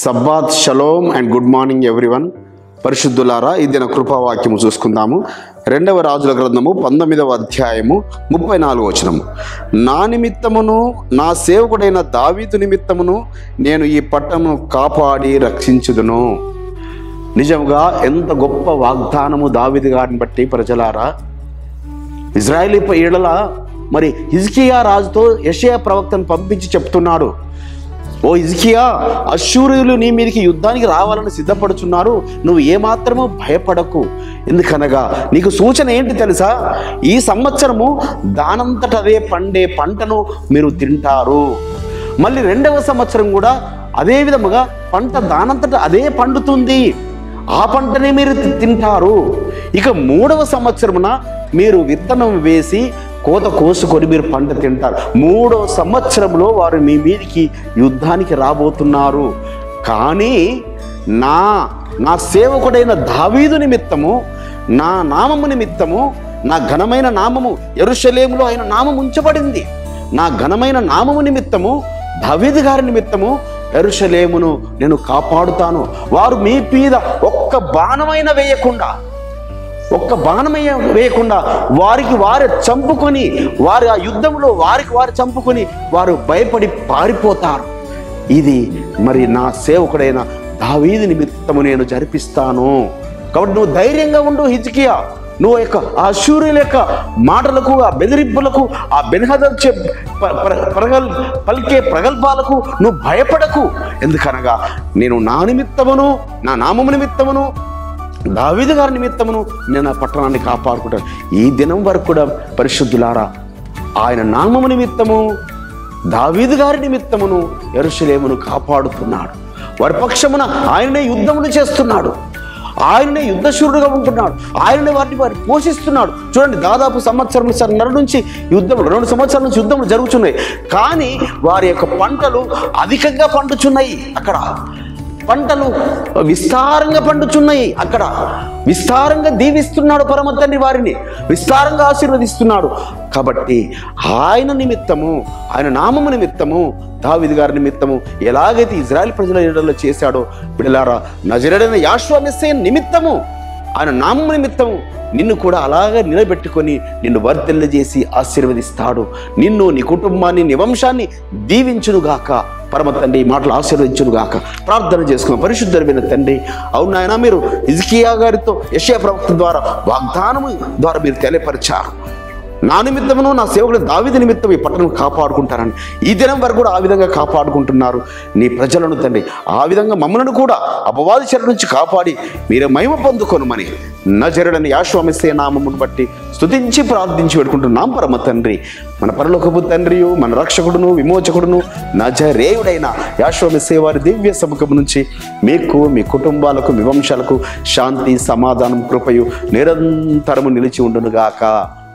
Sabbath shalom and good morning everyone. పరిశుద్ధులారా, ఈ దిన కృపావాక్యము చూసుకుందాము. 2వ రాజుల గ్రంథము 19వ అధ్యాయము 34వ వచనము. నా నిమిత్తమును నా సేవకుడైన దావీదు నిమిత్తమును నేను ఈ పట్టణమును కాపాడి రక్షించుదును. నిజంగా ఎంత గొప్ప వాగ్దానము దావీదు గారిని బట్టి. ప్రజలారా, ఇజ్రాయేలీ ఏడల మరి హిజ్కియా రాజుతో యెషయా ప్రవక్తను పంపించి చెప్తున్నాడు, ఓ హిజ్కియా, అష్షూరీయులు నీ మీదకి యుద్ధానికి రావాలని సిద్ధపడుచున్నారు, నువ్వు ఏమాత్రము భయపడకు. ఎందుకనగా నీకు సూచన ఏంటి తెలుసా? ఈ సంవత్సరము దానంతట అదే పండే పంటను మీరు తింటారు. మళ్ళీ 2వ సంవత్సరం కూడా అదే విధముగా పంట దానంతట అదే పండుతుంది, ఆ పంటనే మీరు తింటారు. ఇక 3వ సంవత్సరమున మీరు విత్తనం వేసి కోత కోసుకొని మీరు పంట తింటారు. 3వ సంవత్సరంలో వారు మీ మీదికి యుద్ధానికి రాబోతున్నారు. కానీ నా సేవకుడైన దావీదు నిమిత్తము, నా నామము నిమిత్తము, నా ఘనమైన నామము యెరూషలేములో ఆయన నామం ఉంచబడింది. నా ఘనమైన నామము నిమిత్తము, దావీదు గారి నిమిత్తము యెరూషలేమును నేను కాపాడుతాను. వారు మీ మీద ఒక్క బాణమైన వేయకుండా వారికి వారు చంపుకొని, వారు ఆ యుద్ధంలో వారికి వారు చంపుకొని వారు భయపడి పారిపోతారు. ఇది మరి నా సేవకుడైన దావీదు నిమిత్తము నేను జరిపిస్తాను. కాబట్టి నువ్వు ధైర్యంగా ఉండు హిజ్కియా. నువ్వు ఆ అష్షూరీయుల యొక్క మాటలకు, ఆ బెదిరింపులకు, ఆ బెన్హదద్ పలికే ప్రగల్భాలకు నువ్వు భయపడకు. ఎందుకనగా నేను నా నిమిత్తమును, నా నామము నిమిత్తమును, దావీదు గారి నిమిత్తమును నేను ఆ పట్టణాన్ని కాపాడుకుంటాను. ఈ దినం వరకు కూడా పరిశుద్ధులారా, ఆయన నామము నిమిత్తము, దావీదు గారి నిమిత్తమును యెరూషలేమును కాపాడుతున్నాడు. వారి పక్షమున ఆయననే యుద్ధములు చేస్తున్నాడు, ఆయననే యుద్ధశూరుడుగా ఉంటున్నాడు, ఆయననే వారిని పోషిస్తున్నాడు. చూడండి, దాదాపు సంవత్సరం నుంచి యుద్ధములు, 2 సంవత్సరాల నుంచి యుద్ధములు జరుగుతున్నాయి. కానీ వారి యొక్క పంటలు అధికంగా పండుచున్నాయి. అక్కడ పంటలు విస్తారంగా పండుచున్నాయి. అక్కడ విస్తారంగా దీవిస్తున్నాడు పరమ తండ్రి, వారిని విస్తారంగా ఆశీర్వదిస్తున్నాడు. కాబట్టి ఆయన నిమిత్తము, ఆయన నామము నిమిత్తము, దావీదు గారి నిమిత్తము ఎలాగైతే ఇజ్రాయెల్ ప్రజల ఎడల చేశాడో, బిడ్డలారా, నజరేయుడైన యెషువా మెస్సీయ నిమిత్తము, ఆయన నామము నిమిత్తము నిన్ను కూడా అలాగే నిలబెట్టుకొని నిన్ను వర్ధిల్లజేసి ఆశీర్వదిస్తాడు. నిన్ను, నీ కుటుంబాన్ని, నీ వంశాన్ని దీవించునుగాక. పరమ తండ్రి ఈ మాటలు ఆశీర్వదించునుగాక. ప్రార్థన చేసుకున్నాం. పరిశుద్ధమైన తండ్రి, అవును నాయన, మీరు హిజ్కియా గారితో యెషయా ప్రవక్త ద్వారా వాగ్దానము ద్వారా మీరు తెలియపరిచారు, నా నిమిత్తమును నా సేవకుడు దావీదు నిమిత్తం ఈ పట్టణం కాపాడుకుంటారని. ఈ దినం వరకు కూడా ఆ విధంగా కాపాడుకుంటున్నారు నీ ప్రజలను తండ్రి. ఆ విధంగా మమ్మల్ని కూడా అపవాది చెర నుంచి కాపాడి మీరే మహిమ పొందుకొనుమని నజరేయుడైన యెషువా మెస్సీయ నామమును బట్టి స్తుతించి ప్రార్థించి పెట్టుకుంటున్నాం పరమ తండ్రి. మన పరలోకపు తండ్రియు, మన రక్షకుడును, విమోచకుడును, నజరేయుడైన యెషువా మెస్సీయ వారి దివ్య సముఖము నుంచి మీకు, మీ కుటుంబాలకు, మీ వంశాలకు శాంతి, సమాధానం, కృపయు నిరంతరము నిలిచి ఉండునుగాక.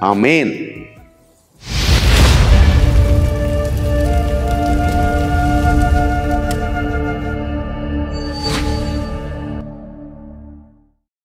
ఆమేన్.